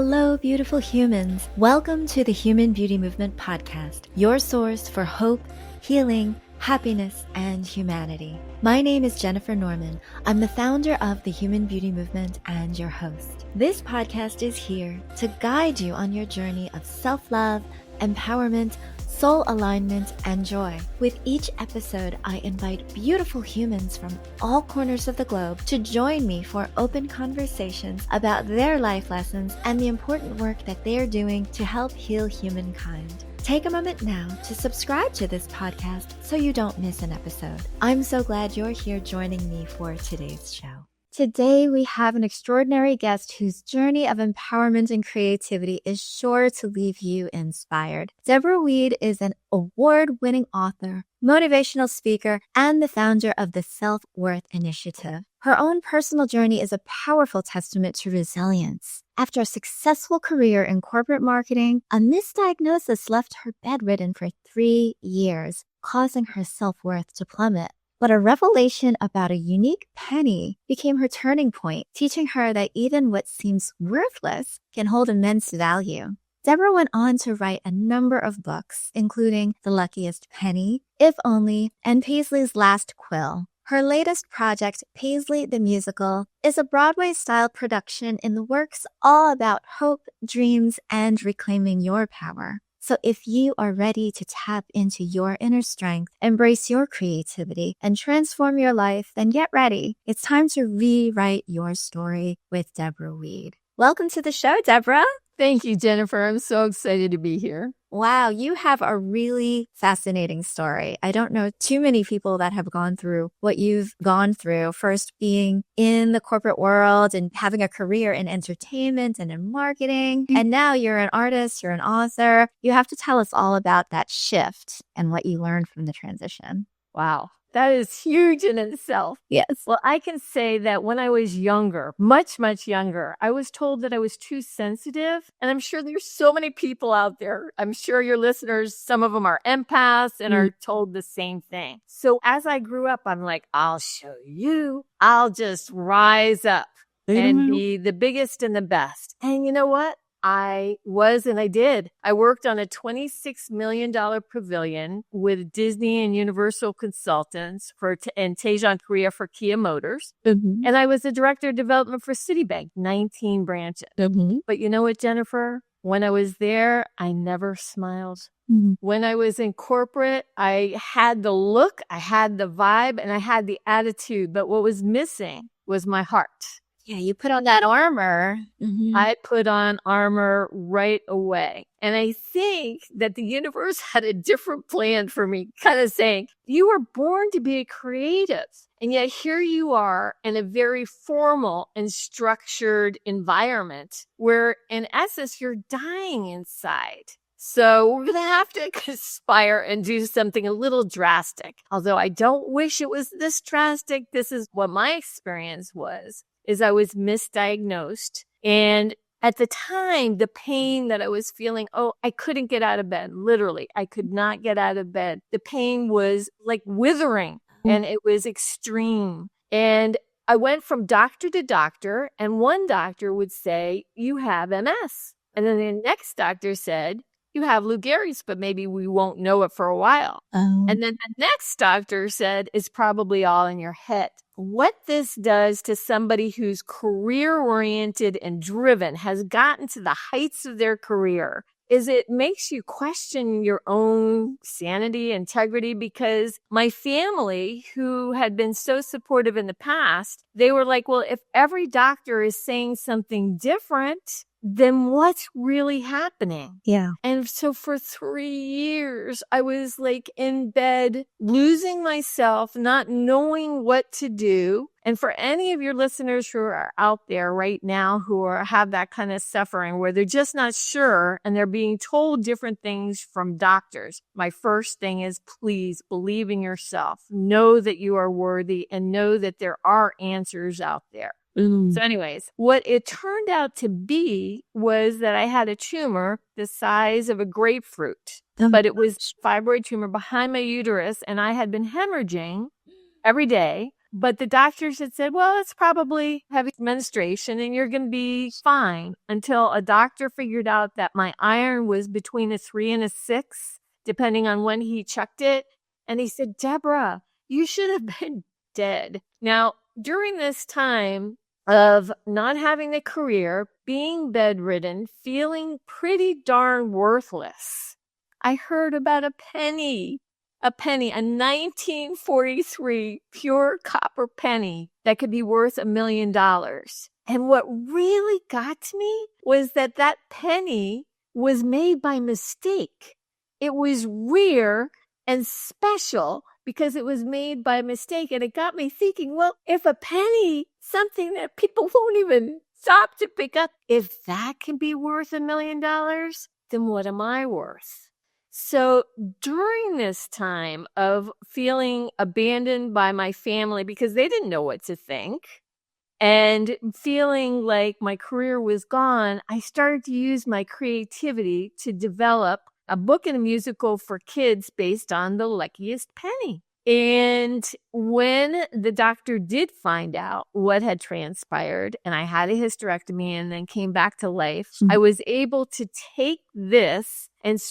Hello, beautiful humans. Welcome to the Human Beauty Movement podcast, your source for hope, healing, happiness, and humanity. My name is Jennifer Norman. I'm the founder of the Human Beauty Movement and your host. This podcast is here to guide you on your journey of self-love, empowerment, soul alignment, and joy. With each episode, I invite beautiful humans from all corners of the globe to join me for open conversations about their life lessons and the important work that they are doing to help heal humankind. Take a moment now to subscribe to this podcast so you don't miss an episode. I'm so glad you're here joining me for today's show. Today, we have an extraordinary guest whose journey of empowerment and creativity is sure to leave you inspired. Deborah Weed is an award-winning author, motivational speaker, and the founder of the Self-Worth Initiative. Her own personal journey is a powerful testament to resilience. After a successful career in corporate marketing, a misdiagnosis left her bedridden for 3 years, causing her self-worth to plummet. But a revelation about a unique penny became her turning point, teaching her that even what seems worthless can hold immense value. Deborah went on to write a number of books, including The Luckiest Penny, If Only, and Paisley's Last Quill. Her latest project, Paisley The Musical, is a Broadway-style production in the works all about hope, dreams, and reclaiming your power. So if you are ready to tap into your inner strength, embrace your creativity, and transform your life, then get ready. It's time to rewrite your story with Deborah Weed. Welcome to the show, Deborah. Thank you, Jennifer. I'm so excited to be here. Wow, you have a really fascinating story. I don't know too many people that have gone through what you've gone through. First being in the corporate world and having a career in entertainment and in marketing. And now you're an artist, you're an author. You have to tell us all about that shift and what you learned from the transition. Wow. That is huge in itself. Yes. Well, I can say that when I was younger, much younger, I was told that I was too sensitive. And I'm sure there's so many people out there. I'm sure your listeners, some of them are empaths and are told the same thing. So as I grew up, I'm like, I'll show you. I'll just rise up and be the biggest and the best. And you know what? I was and I did. I worked on a $26 million pavilion with Disney and Universal Consultants in Daejeon, Korea for Kia Motors. And I was the director of development for Citibank, 19 branches. But you know what, Jennifer? When I was there, I never smiled. When I was in corporate, I had the look, I had the vibe, and I had the attitude. But what was missing was my heart. Yeah, you put on that armor. I put on armor right away. And I think that the universe had a different plan for me, kind of saying, you were born to be a creative. And yet here you are in a very formal and structured environment where, in essence, you're dying inside. So we're going to have to conspire and do something a little drastic. Although I don't wish it was this drastic. This is what my experience was. Is I was misdiagnosed. And at the time, the pain that I was feeling, I couldn't get out of bed. Literally, I could not get out of bed. The pain was like withering and it was extreme. And I went from doctor to doctor, and one doctor would say, you have MS. And then the next doctor said, you have Lou Gehrig's, but maybe we won't know it for a while. And then the next doctor said, it's probably all in your head. What this does to somebody who's career-oriented and driven, has gotten to the heights of their career, is it makes you question your own sanity, integrity, because my family, who had been so supportive in the past, they were like, well, if every doctor is saying something different, then what's really happening? Yeah. And so for 3 years, I was like in bed, losing myself, not knowing what to do. And for any of your listeners who are out there right now who have that kind of suffering where they're just not sure and they're being told different things from doctors, my first thing is please believe in yourself. Know that you are worthy and know that there are answers out there. So anyways, what it turned out to be was that I had a tumor the size of a grapefruit, but it was a fibroid tumor behind my uterus, and I had been hemorrhaging every day But the doctors had said, well, it's probably heavy menstruation and you're going to be fine, until a doctor figured out that my iron was between a 3 and a 6, depending on when he checked it. And he said, Deborah, you should have been dead. Now, during this time of not having a career, being bedridden, feeling pretty darn worthless, I heard about a 1943 pure copper penny that could be worth $1 million. And what really got to me was that penny was made by mistake. It was rare and special because it was made by mistake. And it got me thinking, well, if a penny, something that people won't even stop to pick up, if that can be worth $1 million, then what am I worth? So during this time of feeling abandoned by my family because they didn't know what to think, and feeling like my career was gone, I started to use my creativity to develop a book and a musical for kids based on The Luckiest Penny. And when the doctor did find out what had transpired and I had a hysterectomy and then came back to life, I was able to take this and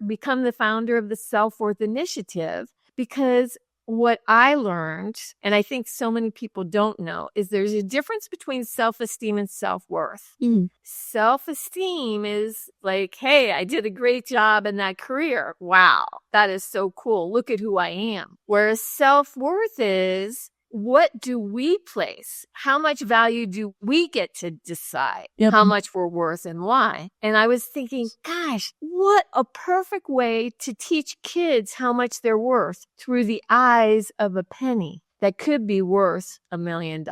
become the founder of the Self-Worth Initiative, because what I learned, and I think so many people don't know, is there's a difference between self-esteem and self-worth. Self-esteem is like, hey, I did a great job in that career. Wow, that is so cool. Look at who I am. Whereas self-worth is, what do we place? How much value do we get to decide how much we're worth and why? And I was thinking, gosh, what a perfect way to teach kids how much they're worth through the eyes of a penny that could be worth $1 million.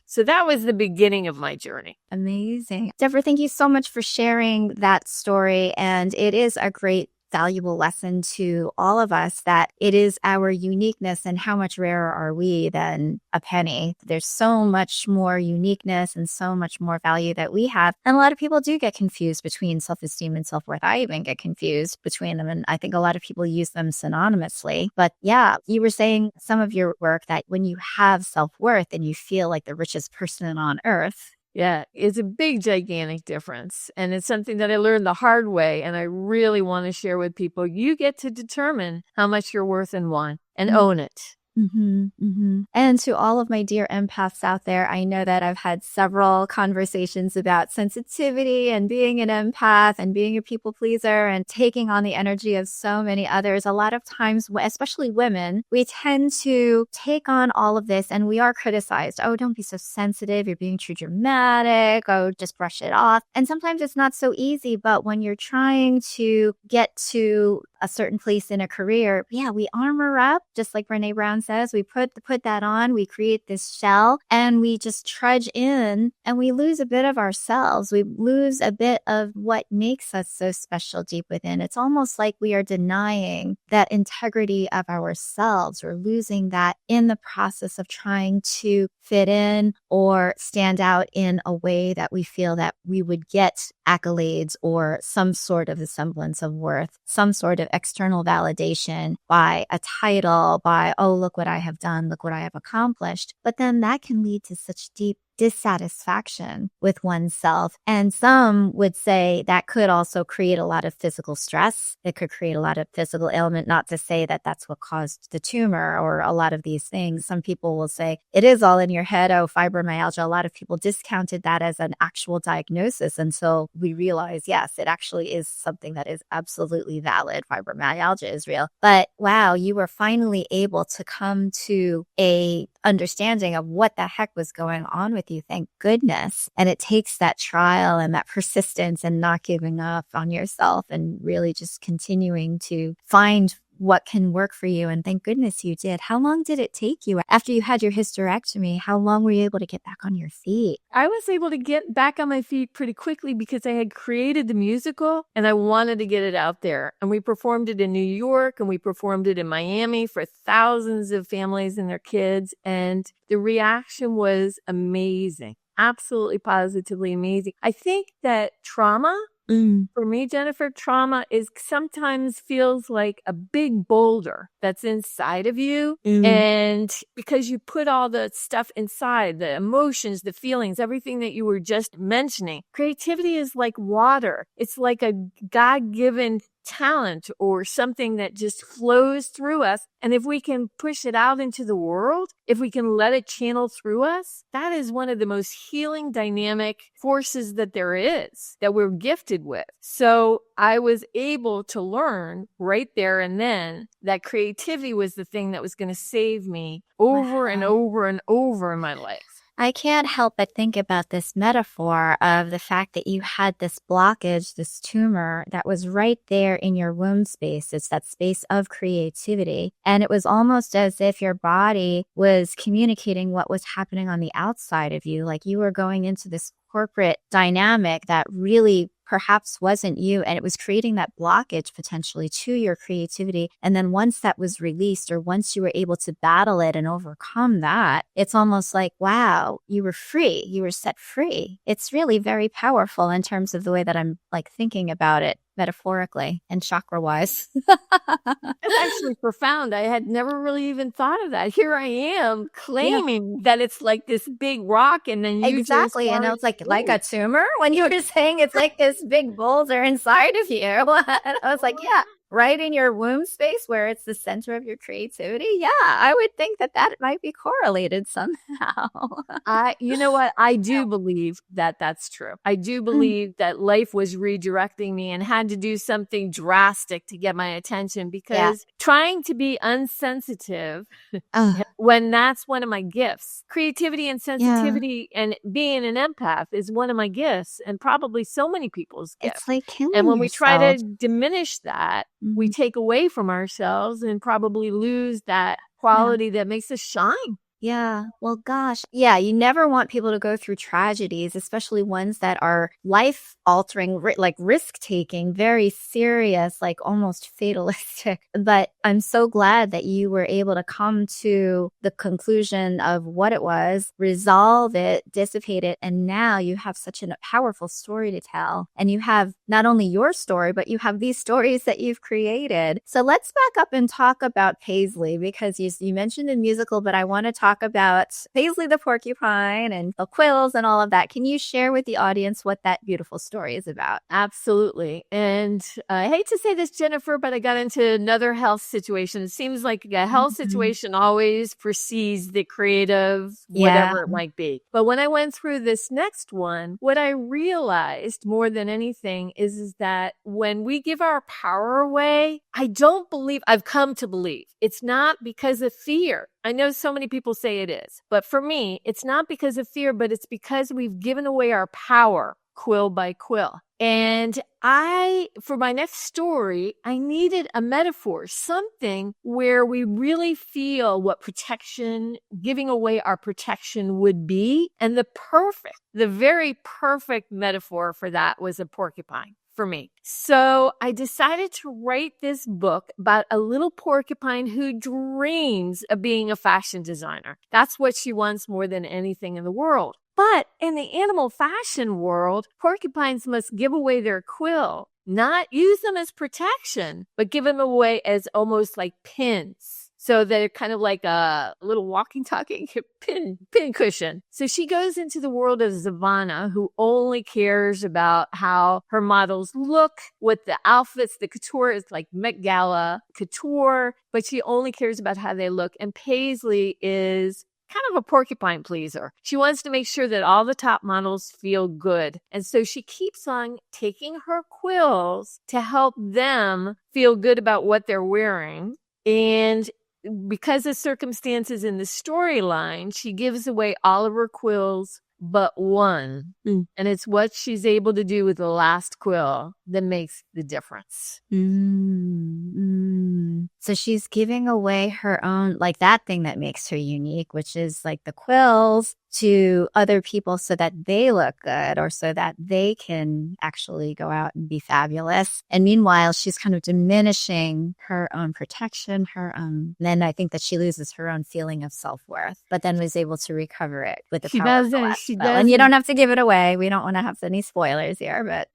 So that was the beginning of my journey. Amazing. Deborah, thank you so much for sharing that story. And it is a great valuable lesson to all of us that it is our uniqueness, and how much rarer are we than a penny. There's so much more uniqueness and so much more value that we have. And a lot of people do get confused between self-esteem and self-worth. I even get confused between them. And I think a lot of people use them synonymously. But yeah, you were saying some of your work that when you have self-worth and you feel like the richest person on earth. Yeah, it's a big, gigantic difference. And it's something that I learned the hard way. And I really want to share with people. You get to determine how much you're worth and want, and own it. And to all of my dear empaths out there, I know that I've had several conversations about sensitivity and being an empath and being a people pleaser and taking on the energy of so many others. A lot of times, especially women, we tend to take on all of this and we are criticized. Oh, don't be so sensitive. You're being too dramatic. Oh, just brush it off. And sometimes it's not so easy, but when you're trying to get to a certain place in a career, we armor up, just like Brene Brown says. We put that on, we create this shell, and we just trudge in, and we lose a bit of ourselves. We lose a bit of what makes us so special deep within. It's almost like we are denying that integrity of ourselves. We're losing that in the process of trying to fit in or stand out in a way that we feel that we would get accolades or some sort of a semblance of worth, some sort of external validation by a title, by, oh, look what I have done, look what I have accomplished. But then that can lead to such deep dissatisfaction with oneself. And some would say that could also create a lot of physical stress. It could create a lot of physical ailment, not to say that that's what caused the tumor or a lot of these things. Some people will say it is all in your head. Oh, fibromyalgia. A lot of people discounted that as an actual diagnosis until we realize, yes, it actually is something that is absolutely valid. Fibromyalgia is real. But wow, you were finally able to come to a understanding of what the heck was going on with you. Thank goodness. And it takes that trial and that persistence and not giving up on yourself and really just continuing to find what can work for you. And thank goodness you did. How long did it take you after you had your hysterectomy? How long were you able to get back on your feet? I was able to get back on my feet pretty quickly because I had created the musical and I wanted to get it out there. And we performed it in New York and we performed it in Miami for thousands of families and their kids. And the reaction was amazing. Absolutely, positively amazing. I think that trauma For me, Jennifer, trauma is sometimes feels like a big boulder that's inside of you. And because you put all the stuff inside, the emotions, the feelings, everything that you were just mentioning, creativity is like water. It's like a God-given talent or something that just flows through us. And if we can push it out into the world, if we can let it channel through us, that is one of the most healing dynamic forces that there is, that we're gifted with. So I was able to learn right there and then that creativity was the thing that was going to save me over and over and over in my life. I can't help but think about this metaphor of the fact that you had this blockage, this tumor that was right there in your womb space. It's that space of creativity. And it was almost as if your body was communicating what was happening on the outside of you. Like you were going into this corporate dynamic that really perhaps wasn't you, and it was creating that blockage potentially to your creativity. And then once that was released, or once you were able to battle it and overcome that, it's almost like, wow, you were free, you were set free. It's really very powerful in terms of the way that I'm like thinking about it metaphorically and chakra wise. It's actually profound. I had never really even thought of that. Here I am claiming that it's like this big rock, and then you exactly. And it's like a tumor when you were saying it's like this big boulder inside of you. And I was like, yeah, right in your womb space where it's the center of your creativity. Yeah, I would think that that might be correlated somehow. You know what? I do believe that that's true. I do believe that life was redirecting me and had to do something drastic to get my attention, because trying to be unsensitive when that's one of my gifts, creativity and sensitivity and being an empath is one of my gifts, and probably so many people's gifts. It's like killing and when yourself. we try to diminish that, we take away from ourselves and probably lose that quality that makes us shine. Yeah. Well, gosh. Yeah. You never want people to go through tragedies, especially ones that are life altering, like risk taking, very serious, like almost fatalistic. But I'm so glad that you were able to come to the conclusion of what it was, resolve it, dissipate it. And now you have such a powerful story to tell. And you have not only your story, but you have these stories that you've created. So let's back up and talk about Paisley, because you mentioned the musical, but I want to talk about Paisley the Porcupine and the Quills and all of that. Can you share with the audience what that beautiful story is about? Absolutely. And I hate to say this, Jennifer, but I got into another health situation. It seems like a health situation always precedes the creative, whatever it might be. But when I went through this next one, what I realized more than anything is that when we give our power away, I've come to believe it's not because of fear. I know so many people say it is, but for me, it's not because of fear, but it's because we've given away our power, quill by quill. And for my next story, I needed a metaphor, something where we really feel what giving away our protection would be. And the very perfect metaphor for that was a porcupine for me. So I decided to write this book about a little porcupine who dreams of being a fashion designer. That's what she wants more than anything in the world. But in the animal fashion world, porcupines must give away their quill, not use them as protection, but give them away as almost like pins. So they're kind of like a little walking, talking pin cushion. So she goes into the world of Savannah, who only cares about how her models look, what the outfits, the couture is like Met Gala couture, but she only cares about how they look. And Paisley is kind of a porcupine pleaser. She wants to make sure that all the top models feel good. And so she keeps on taking her quills to help them feel good about what they're wearing. And because of circumstances in the storyline, she gives away all of her quills but one. And it's what she's able to do with the last quill that makes the difference. So she's giving away her own, like that thing that makes her unique, which is like the quills, to other people so that they look good, or so that they can actually go out and be fabulous. And meanwhile, she's kind of diminishing her own protection, then I think that she loses her own feeling of self-worth, but then was able to recover it with the power of the last spell. And you don't have to give it away. We don't want to have any spoilers here, but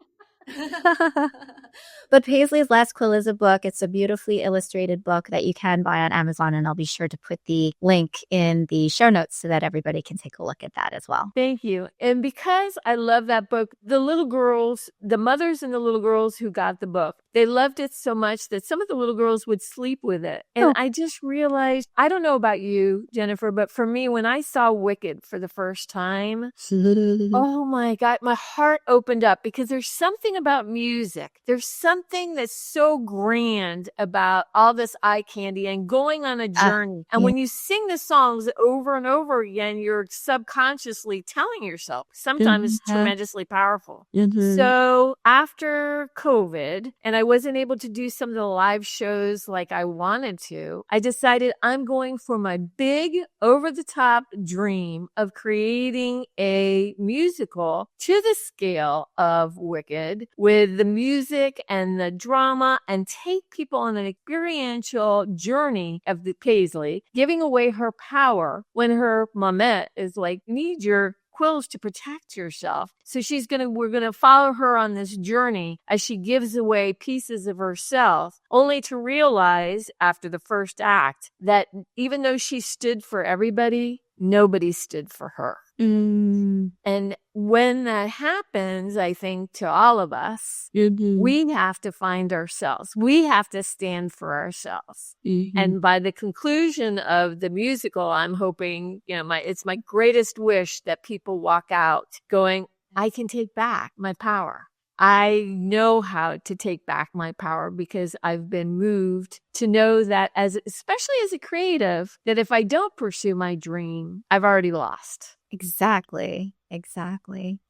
But Paisley's Last Quill is a book. It's a beautifully illustrated book that you can buy on Amazon, and I'll be sure to put the link in the show notes so that everybody can take a look at that as well. Thank you. And because I love that book, the little girls, the mothers and the little girls who got the book, they loved it so much that some of the little girls would sleep with it. And I just realized, I don't know about you, Jennifer, but for me, when I saw Wicked for the first time, oh my God, my heart opened up because there's something about music. There's something that's so grand about all this eye candy and going on a journey. And when you sing the songs over and over again, you're subconsciously telling yourself. Sometimes it's tremendously powerful. So after COVID, and I wasn't able to do some of the live shows like I wanted to, I decided I'm going for my big over-the-top dream of creating a musical to the scale of Wicked with the music and the drama and take people on an experiential journey of the Paisley, giving away her power when her momette is like, need your quills to protect yourself. So we're going to follow her on this journey as she gives away pieces of herself, only to realize after the first act that even though she stood for everybody, nobody stood for her. And when that happens, I think to all of us, we have to find ourselves. We have to stand for ourselves. And by the conclusion of the musical, I'm hoping, it's my greatest wish that people walk out going, I can take back my power. I know how to take back my power because I've been moved to know that especially as a creative, that if I don't pursue my dream, I've already lost. Exactly.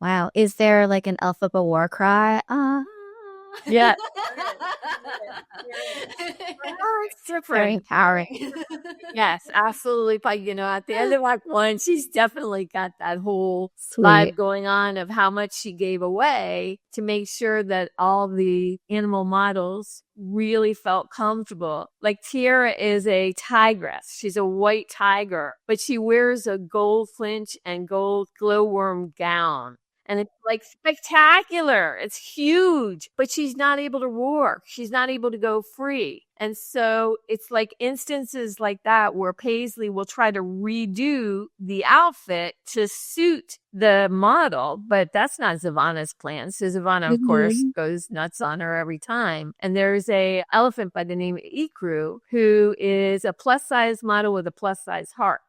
Wow. Is there like an Alphaba war cry? Yeah. It's different. Very empowering. Yes, absolutely. But, at the end of Act 1, she's definitely got that whole vibe going on of how much she gave away to make sure that all the animal models really felt comfortable. Like Tiara is a tigress. She's a white tiger, but she wears a gold flinch and gold glowworm gown. And it's like spectacular. It's huge, but she's not able to roar. She's not able to go free. And so it's like instances like that where Paisley will try to redo the outfit to suit the model, but that's not Zavana's plan. So Zavana, of course, goes nuts on her every time. And there's a elephant by the name of Ikru, who is a plus size model with a plus size heart.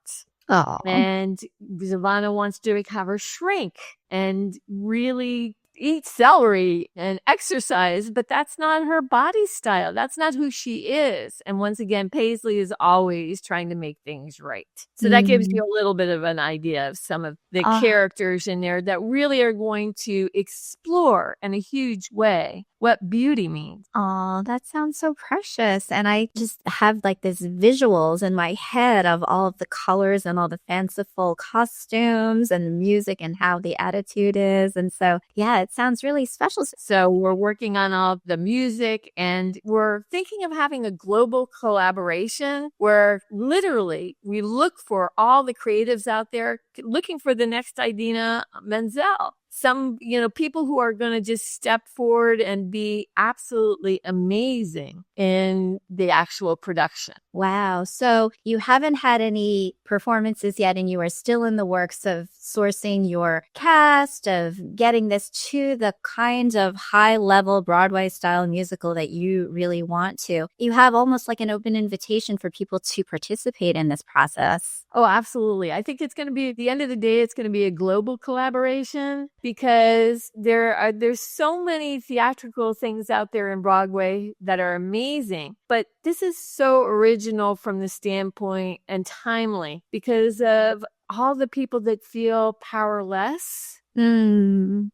Oh. And Zavana wants to have her shrink and really eat celery and exercise, but that's not her body style. That's not who she is. And once again, Paisley is always trying to make things right. So that gives you a little bit of an idea of some of the characters in there that really are going to explore in a huge way what beauty means. Oh, that sounds so precious. And I just have like this visuals in my head of all of the colors and all the fanciful costumes and the music and how the attitude is. And so, yeah, it sounds really special. So we're working on all the music and we're thinking of having a global collaboration where literally we look for all the creatives out there looking for the next Idina Menzel. Some, people who are going to just step forward and be absolutely amazing in the actual production. Wow. So you haven't had any performances yet, and you are still in the works of sourcing your cast, of getting this to the kind of high-level Broadway-style musical that you really want to. You have almost like an open invitation for people to participate in this process. Oh, absolutely. I think it's going to be, at the end of the day, it's going to be a global collaboration because there's so many theatrical things out there in Broadway that are amazing. But this is so original from the standpoint and timely because of all the people that feel powerless. And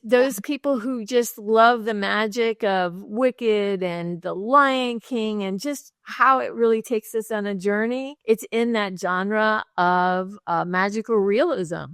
those people who just love the magic of Wicked and The Lion King and just how it really takes us on a journey. It's in that genre of magical realism.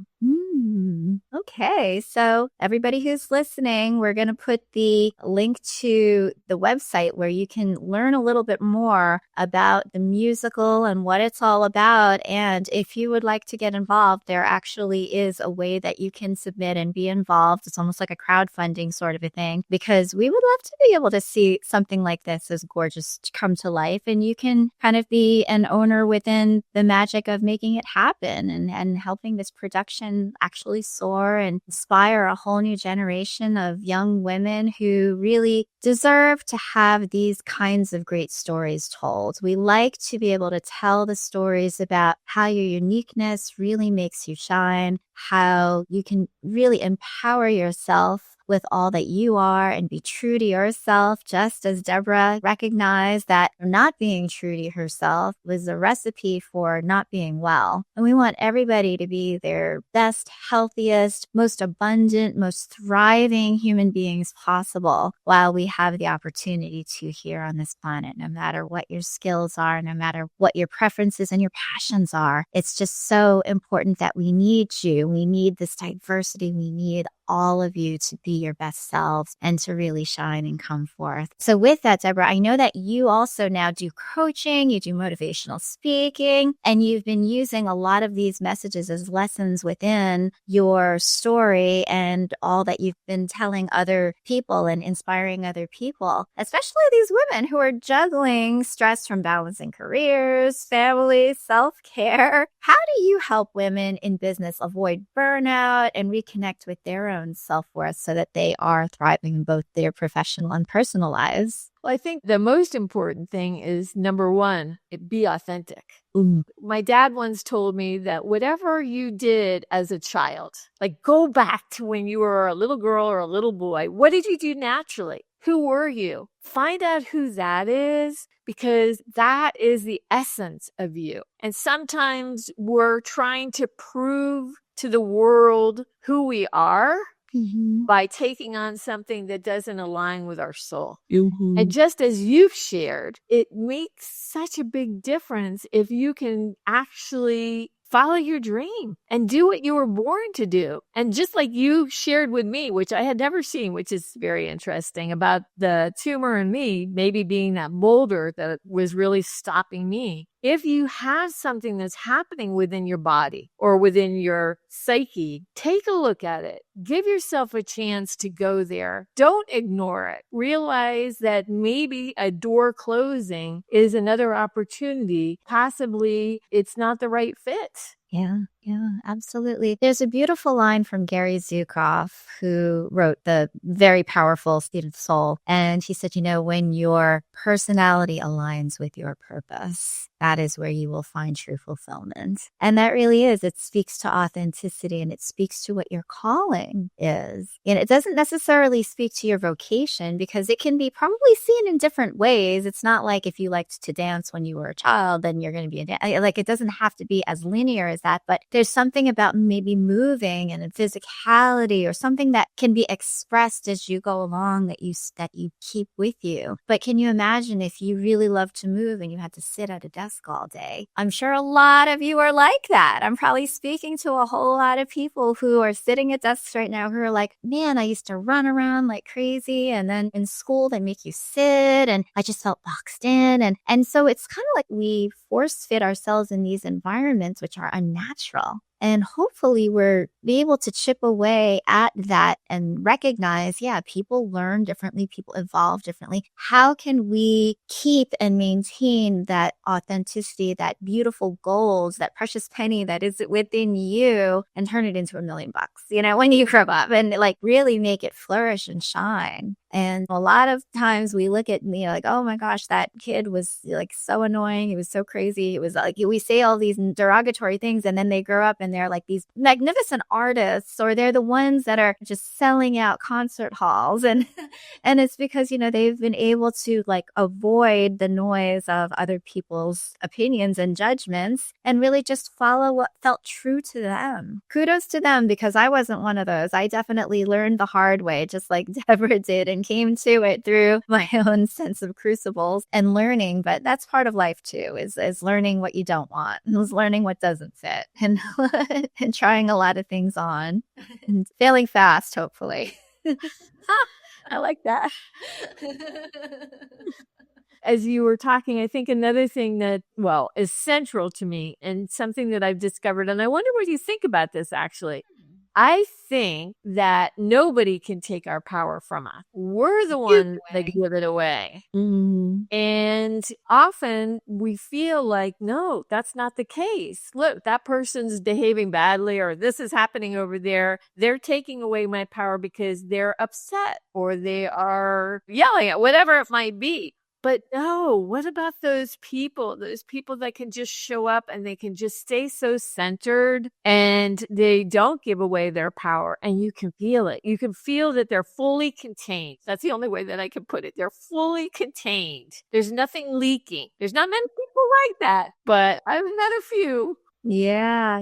Okay, so everybody who's listening, we're going to put the link to the website where you can learn a little bit more about the musical and what it's all about. And if you would like to get involved, there actually is a way that you can submit and be involved. It's almost like a crowdfunding sort of a thing, because we would love to be able to see something like this as gorgeous come to life. And you can kind of be an owner within the magic of making it happen and helping this production actually soar and inspire a whole new generation of young women who really deserve to have these kinds of great stories told. We like to be able to tell the stories about how your uniqueness really makes you shine, how you can really empower yourself with all that you are and be true to yourself, just as Deborah recognized that not being true to herself was a recipe for not being well. And we want everybody to be their best, healthiest, most abundant, most thriving human beings possible while we have the opportunity to here on this planet, no matter what your skills are, no matter what your preferences and your passions are. It's just so important that we need you. We need this diversity. We need all of you to be your best selves and to really shine and come forth. So with that, Deborah, I know that you also now do coaching, you do motivational speaking, and you've been using a lot of these messages as lessons within your story and all that you've been telling other people and inspiring other people, especially these women who are juggling stress from balancing careers, family, self-care. How do you help women in business avoid burnout and reconnect with their own self-worth so that they are thriving in both their professional and personal lives? Well, I think the most important thing is, number one, be authentic. My dad once told me that whatever you did as a child, like go back to when you were a little girl or a little boy, what did you do naturally? Who were you? Find out who that is, because that is the essence of you. And sometimes we're trying to prove to the world who we are by taking on something that doesn't align with our soul. And just as you've shared, it makes such a big difference if you can actually follow your dream and do what you were born to do. And just like you shared with me, which I had never seen, which is very interesting, about the tumor in me maybe being that boulder that was really stopping me. If you have something that's happening within your body or within your psyche, take a look at it. Give yourself a chance to go there. Don't ignore it. Realize that maybe a door closing is another opportunity. Possibly it's not the right fit. Yeah, absolutely. There's a beautiful line from Gary Zukav, who wrote the very powerful Seed of Soul. And he said, when your personality aligns with your purpose, that is where you will find true fulfillment. And that really is. It speaks to authenticity and it speaks to what your calling is. And it doesn't necessarily speak to your vocation, because it can be probably seen in different ways. It's not like if you liked to dance when you were a child, then you're going to be like, it doesn't have to be as linear as that. But there's something about maybe moving and a physicality or something that can be expressed as you go along that you keep with you. But can you imagine if you really love to move and you had to sit at a desk all day? I'm sure a lot of you are like that. I'm probably speaking to a whole lot of people who are sitting at desks right now who are like, man, I used to run around like crazy. And then in school, they make you sit and I just felt boxed in. And so it's kind of like we force fit ourselves in these environments, which are unnatural. And hopefully we're able to chip away at that and recognize, people learn differently, people evolve differently. How can we keep and maintain that authenticity, that beautiful gold, that precious penny that is within you, and turn it into $1 million, when you grow up, and really make it flourish and shine? And a lot of times we look at me like, oh my gosh, that kid was so annoying. He was so crazy. It was we say all these derogatory things, and then they grow up and they're like these magnificent artists, or they're the ones that are just selling out concert halls. And it's because, they've been able to avoid the noise of other people's opinions and judgments and really just follow what felt true to them. Kudos to them, because I wasn't one of those. I definitely learned the hard way, just like Deborah did, and came to it through my own sense of crucibles and learning. But that's part of life too, is learning what you don't want and learning what doesn't fit. And and trying a lot of things on and failing fast, hopefully. I like that. As you were talking, I think another thing that, is central to me and something that I've discovered, and I wonder what you think about this actually. I think that nobody can take our power from us. We're the ones that give it away. And often we feel like, no, that's not the case. Look, that person's behaving badly, or this is happening over there. They're taking away my power because they're upset or they are yelling at whatever it might be. But no, what about those people that can just show up and they can just stay so centered and they don't give away their power, and you can feel it. You can feel that they're fully contained. That's the only way that I can put it. They're fully contained. There's nothing leaking. There's not many people like that, but I've met a few. Yeah,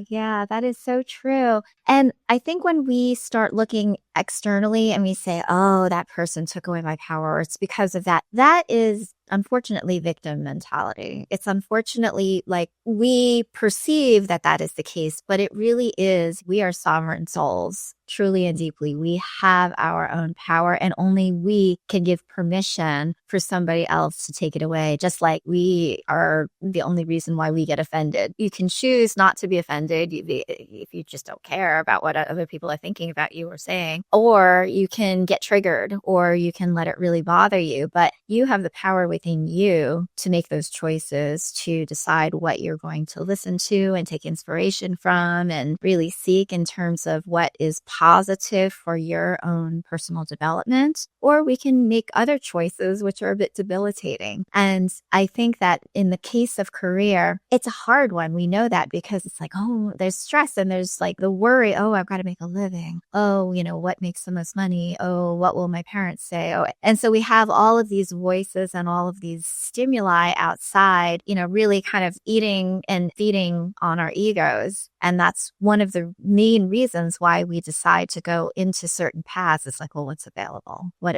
that is so true. And I think when we start looking externally and we say, oh, that person took away my power, or it's because of that, that is unfortunately victim mentality. It's unfortunately like we perceive that that is the case, but it really is. We are sovereign souls, truly and deeply. We have our own power, and only we can give permission for somebody else to take it away. Just like we are the only reason why we get offended. You can choose not to be offended if you just don't care about what other people are thinking about you or saying, or you can get triggered, or you can let it really bother you. But you have the power within you to make those choices, to decide what you're going to listen to and take inspiration from and really seek in terms of what is positive for your own personal development. Or we can make other choices which are a bit debilitating. And I think that in the case of career, it's a hard one. We know that because it's like, oh, there's stress and there's like the worry, oh, I've got to make a living. Oh, what makes the most money? Oh, what will my parents say? Oh, and so we have all of these voices and all of these stimuli outside, really kind of eating and feeding on our egos. And that's one of the main reasons why we decide to go into certain paths. It's like, well, what's available? What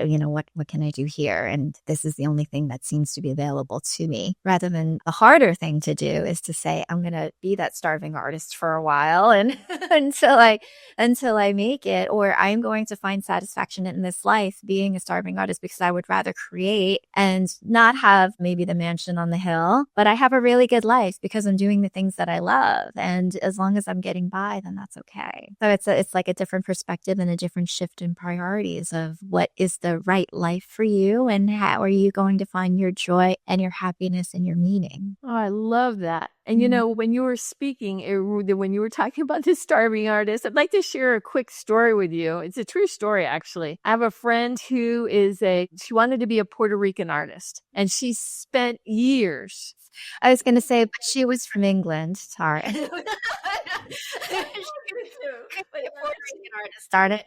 can I do here? And this is the only thing that seems to be available to me, rather than the harder thing to do is to say, I'm going to be that starving artist for a while and until I make it, or I'm going to find satisfaction in this life being a starving artist because I would rather create and not have maybe the mansion on the hill, but I have a really good life because I'm doing the things that I love. And as long as I'm getting by, then that's okay. So it's like a different perspective and a different shift in priorities of what is the right life for you and how are you going to find your joy and your happiness and your meaning. Oh, I love that. And when you were speaking, when you were talking about this starving artist, I'd like to share a quick story with you. It's a true story, actually. I have a friend who she wanted to be a Puerto Rican artist, and she spent years. I was going to say, but she was from England. Sorry. But a Puerto Rican artist started.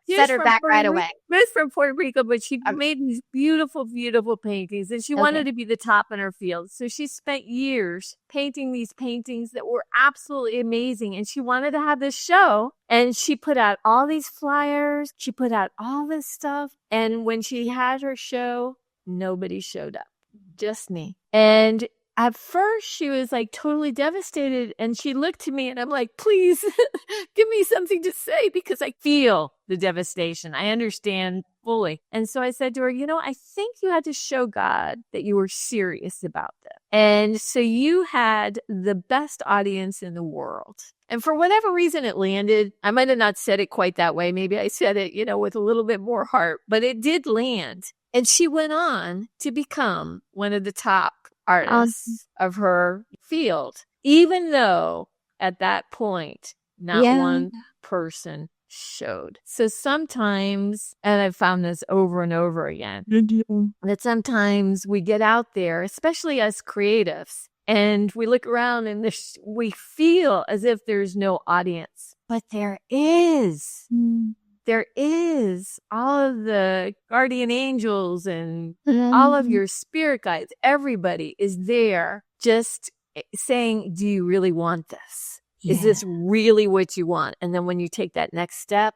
Set her back right away. Moved from Puerto Rico, but she made these beautiful, beautiful paintings, and she wanted to be the top in her field. So she spent years painting these paintings that were absolutely amazing, and she wanted to have this show. And she put out all these flyers. She put out all this stuff. And when she had her show, nobody showed up. Just me. And at first she was like totally devastated, and she looked to me and I'm like, please give me something to say because I feel the devastation. I understand fully. And so I said to her, I think you had to show God that you were serious about this. And so you had the best audience in the world. And for whatever reason it landed. I might have not said it quite that way. Maybe I said it, with a little bit more heart, but it did land. And she went on to become one of the top artists of her field, even though at that point, not one person showed. So sometimes, and I've found this over and over again, that sometimes we get out there, especially as creatives, and we look around and we feel as if there's no audience, but there is. There is all of the guardian angels and all of your spirit guides. Everybody is there just saying, do you really want this? Yeah. Is this really what you want? And then when you take that next step,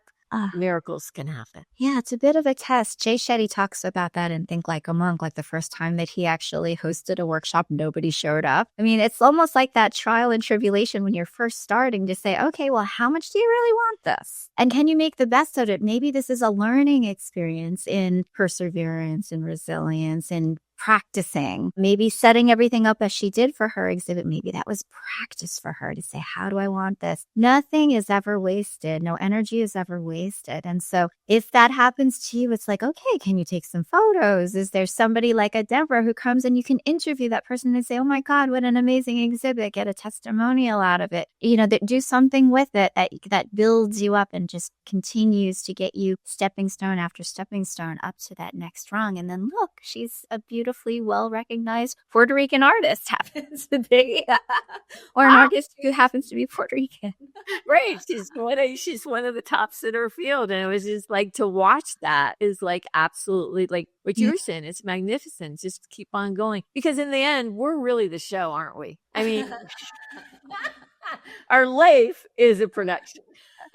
miracles can happen. Yeah, it's a bit of a test. Jay Shetty talks about that in Think Like a Monk, like the first time that he actually hosted a workshop, nobody showed up. I mean, it's almost like that trial and tribulation when you're first starting to say, okay, well, how much do you really want this? And can you make the best of it? Maybe this is a learning experience in perseverance and resilience and practicing, maybe setting everything up as she did for her exhibit. Maybe that was practice for her to say, how do I want this? Nothing is ever wasted. No energy is ever wasted. And so if that happens to you, it's like, okay, can you take some photos? Is there somebody like a Deborah who comes and you can interview that person and say, oh my God, what an amazing exhibit, get a testimonial out of it, that do something with it that builds you up and just continues to get you stepping stone after stepping stone up to that next rung. And then look, she's a beautifully well-recognized Puerto Rican artist happens to be, or an artist who happens to be Puerto Rican. Right. She's one of the tops in her field. And it was just like to watch that is like absolutely like what you were saying. It's magnificent. Just keep on going. Because in the end, we're really the show, aren't we? I mean, our life is a production.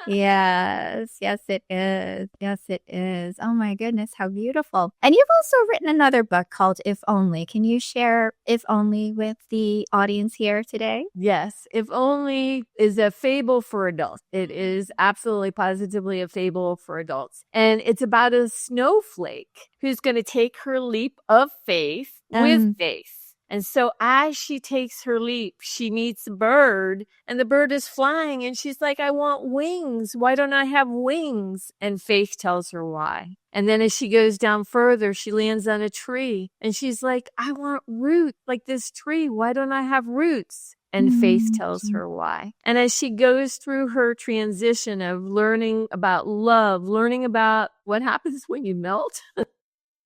Yes, it is. Yes, it is. Oh my goodness, how beautiful. And you've also written another book called If Only. Can you share If Only with the audience here today? Yes. If Only is a fable for adults. It is absolutely positively a fable for adults. And it's about a snowflake who's going to take her leap of faith with faith. And so as she takes her leap, she meets a bird and the bird is flying and she's like, I want wings. Why don't I have wings? And Faith tells her why. And then as she goes down further, she lands on a tree and she's like, I want roots like this tree. Why don't I have roots? And Faith tells her why. And as she goes through her transition of learning about love, learning about what happens when you melt,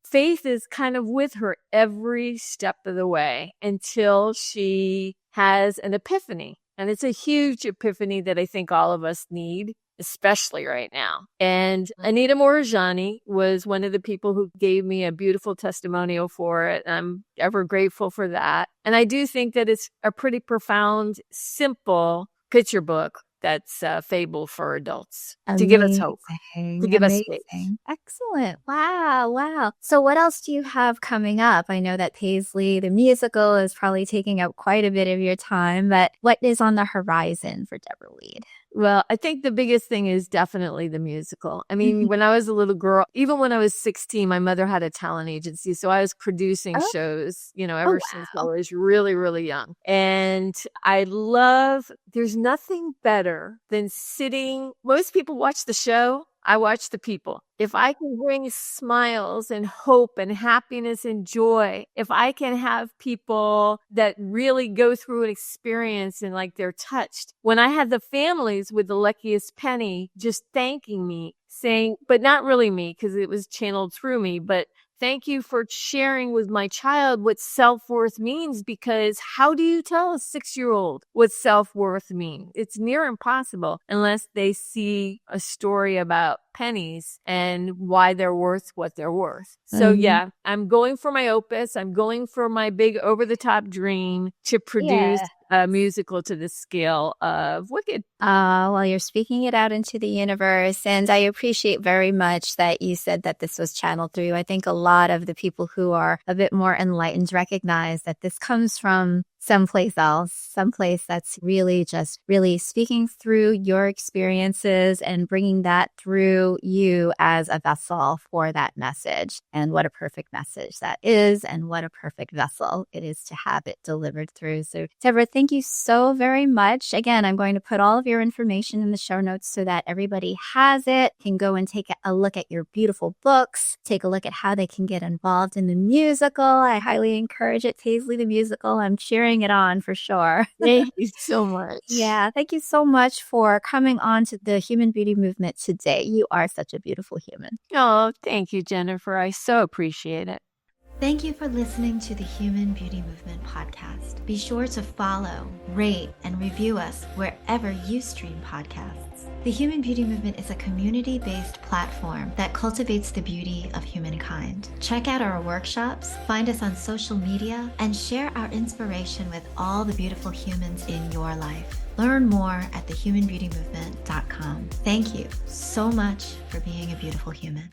Faith is kind of with her every step of the way until she has an epiphany. And it's a huge epiphany that I think all of us need, especially right now. And Anita Morajani was one of the people who gave me a beautiful testimonial for it. I'm ever grateful for that. And I do think that it's a pretty profound, simple picture book that's a fable for adults. To give us hope, to give us faith. Excellent. Wow. So what else do you have coming up? I know that Paisley the Musical is probably taking up quite a bit of your time, but what is on the horizon for Deborah Weed? Well, I think the biggest thing is definitely the musical. I mean, when I was a little girl, even when I was 16, my mother had a talent agency. So I was producing shows, ever since I was really, really young. And there's nothing better than sitting. Most people watch the show. I watch the people. If I can bring smiles and hope and happiness and joy, if I can have people that really go through an experience and like they're touched. When I had the families with the luckiest penny just thanking me, saying, but not really me because it was channeled through me, but thank you for sharing with my child what self-worth means, because how do you tell a 6-year-old what self-worth means? It's near impossible unless they see a story about pennies and why they're worth what they're worth. So yeah, I'm going for my opus. I'm going for my big over-the-top dream to produce a musical to the scale of Wicked. Well, you're speaking it out into the universe. And I appreciate very much that you said that this was channeled through you. I think a lot of the people who are a bit more enlightened recognize that this comes from someplace else, someplace that's really just really speaking through your experiences and bringing that through you as a vessel for that message. And what a perfect message that is, and what a perfect vessel it is to have it delivered through. So, Deborah, thank you so very much. Again, I'm going to put all of your information in the show notes so that everybody has it, can go and take a look at your beautiful books, take a look at how they can get involved in the musical. I highly encourage it. Paisley the Musical. I'm cheering it on for sure. Thank you so much. Yeah, thank you so much for coming on to the Human Beauty Movement today. You are such a beautiful human. Oh, thank you, Jennifer. I so appreciate it. Thank you for listening to the Human Beauty Movement podcast. Be sure to follow, rate, and review us wherever you stream podcasts. The Human Beauty Movement is a community-based platform that cultivates the beauty of humankind. Check out our workshops, find us on social media, and share our inspiration with all the beautiful humans in your life. Learn more at thehumanbeautymovement.com. Thank you so much for being a beautiful human.